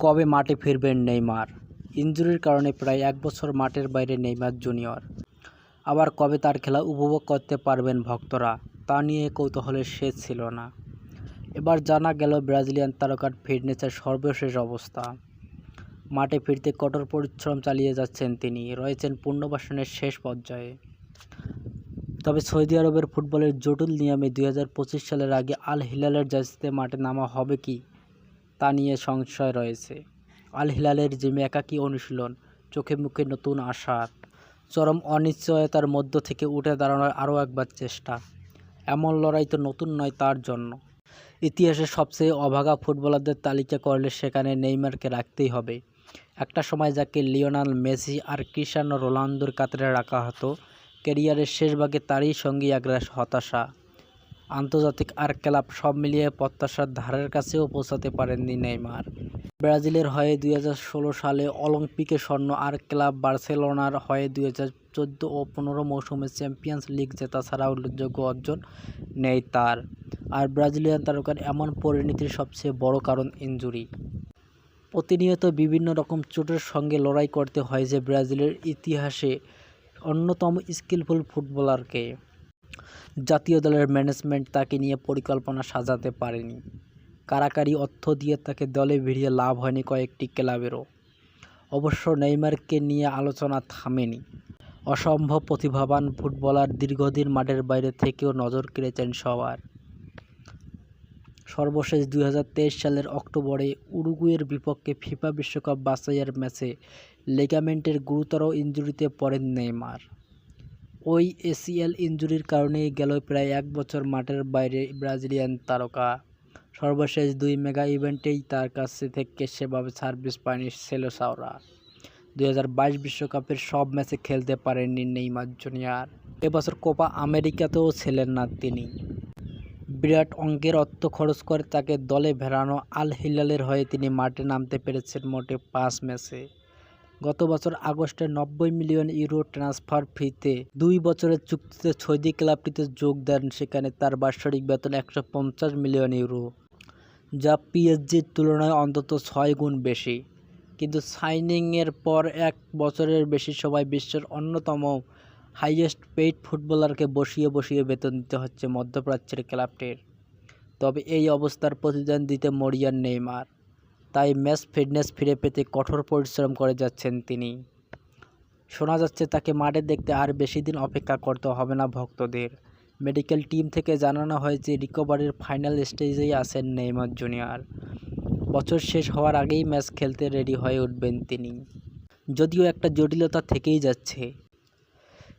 কবে মাঠে ফিরবেন নেইমার? ইনজুরির কারণে প্রায় ১ বছর মাঠের বাইরে নেইমার জুনিয়র। আবার কবে তার খেলা উপভোগ করতে পারবেন ভক্তরা, তা নিয়ে কৌতূহলের শেষ ছিল না। এবার জানা গেল ব্রাজিলিয়ান তারকার ফিটনেসের সর্বশেষ অবস্থা। মাঠে ফিরতে কঠোর পরিশ্রম চালিয়ে যাচ্ছেন তিনি, রয়েছেন পুনর্বাসনের শেষ পর্যায়ে। তবে সৌদি আরবের ফুটবলের জটিল নিয়মে ২০২৫ সালের আগে আল হিলালের জার্সিতে মাঠে নামা হবে কি, তা নিয়ে সংশয় রয়েছে। আল হিলালের জিমে একাকী অনুশীলন, চোখে মুখে নতুন আশার চরম অনিশ্চয়তার মধ্য থেকে উঠে দাঁড়ানোর আরও একবার চেষ্টা। এমন লড়াই তো নতুন নয় তার জন্য। ইতিহাসের সবচেয়ে অভাগা ফুটবলারদের তালিকা করলে সেখানে নেইমারকে রাখতেই হবে। একটা সময় যাকে লিওনেল মেসি আর ক্রিস্টিয়ানো রোনালদোর কাতারে রাখা হতো, ক্যারিয়ারের শেষ ভাগে তারই সঙ্গে একরাশ হতাশা। আন্তর্জাতিক আর ক্লাব সব মিলিয়ে প্রত্যাশার ধারের কাছেও পৌঁছাতে পারেননি নেইমার। ব্রাজিলের হয়ে ২০১৬ সালে অলিম্পিকে স্বর্ণ আর ক্লাব বার্সেলোনার হয়ে ২০১৪ ও ১৫ মৌসুমে চ্যাম্পিয়ন্স লিগ জেতা ছাড়া উল্লেখযোগ্য অর্জন নেই তার। আর ব্রাজিলিয়ান তারকার এমন পরিণতির সবচেয়ে বড় কারণ ইনজুরি। প্রতিনিয়ত বিভিন্ন রকম চোটের সঙ্গে লড়াই করতে হয় যে ব্রাজিলের ইতিহাসে অন্যতম স্কিলফুল ফুটবলারকে। জাতীয় দলের ম্যানেজমেন্ট তাকে নিয়ে পরিকল্পনা সাজাতে পারেনি। কারাকারি অর্থ দিয়ে তাকে দলে ভিড়িয়ে লাভ হয়নি কয়েকটি ক্লাবেরও। অবশ্য নেইমারকে নিয়ে আলোচনা থামেনি। অসম্ভব প্রতিভাবান ফুটবলার, দীর্ঘদিন মাঠের বাইরে থেকেও নজর কেড়েছেন সবার। সর্বশেষ ২০২৩ সালের অক্টোবরে উরুগুয়ের বিপক্ষে ফিফা বিশ্বকাপ বাছাইয়ের ম্যাচে লিগামেন্টের গুরুতর ইনজুরিতে পড়েন নেইমার। ওই এসিএল ইনজুরির কারণেই গেল প্রায় ১ বছর মাঠের বাইরে ব্রাজিলিয়ান তারকা। সর্বশেষ ২ মেগা ইভেন্টেই তার কাছে থেকে সেভাবে সার্ভিস পায়নি সেলেসাওরা। ২০২২ বিশ্বকাপের সব ম্যাচে খেলতে পারেননি নেইমার জুনিয়র। এবছর কোপা আমেরিকাতেও ছিলেন না তিনি। বিরাট অঙ্কের অর্থ খরচ করে তাকে দলে ভেড়ানো আল হিলালের হয়ে তিনি মাঠে নামতে পেরেছেন মোটে ৫ ম্যাচে। গত বছর আগস্টে ৯০ মিলিয়ন ইউরো ট্রান্সফার ফিতে ২ বছরের চুক্তিতে সৌদি ক্লাবটিতে যোগ দেন। সেখানে তার বাৎসরিক বেতন ১৫০ মিলিয়ন ইউরো, যা পিএসজির তুলনায় অন্তত ৬ গুণ বেশি। কিন্তু সাইনিংয়ের পর ১ বছরের বেশি সময় বিশ্বের অন্যতম হাইয়েস্ট পেইড ফুটবলারকে বসিয়ে বেতন দিতে হচ্ছে মধ্যপ্রাচ্যের ক্লাবটির। তবে এই অবস্থার প্রতিদান দিতে মরিয়া নেইমার। তাই ম্যাচ ফিটনেস ফিরে পেতে কঠোর পরিশ্রম করে যাচ্ছেন তিনি। শোনা যাচ্ছে তাকে মাঠে দেখতে আর বেশি দিন অপেক্ষা করতে হবে না ভক্তদের। মেডিকেল টিম থেকে জানানো হয়েছে রিকভারির ফাইনাল স্টেজেই আছেন নেইমার জুনিয়র। বছর শেষ হওয়ার আগেই ম্যাচ খেলতে রেডি হয়ে উঠবেন তিনি। যদিও একটা জটিলতা থেকেই যাচ্ছে।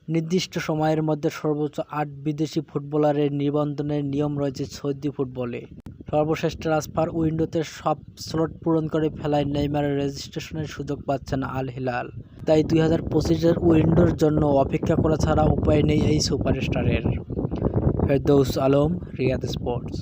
নির্দিষ্ট সময়ের মধ্যে সর্বোচ্চ ৮ বিদেশি ফুটবলারের নিবন্ধনের নিয়ম রয়েছে সৌদি ফুটবলে। সর্বশেষ ট্রান্সফার উইন্ডোতে সব স্লট পূরণ করে ফেলায় নেইমারের রেজিস্ট্রেশনের সুযোগ পাচ্ছে না আল হিলাল। তাই ২০২৫-এর উইন্ডোর জন্য অপেক্ষা করা ছাড়া উপায় নেই এই সুপারস্টারের। ফেরদৌস আলম, রিয়াদ স্পোর্টস।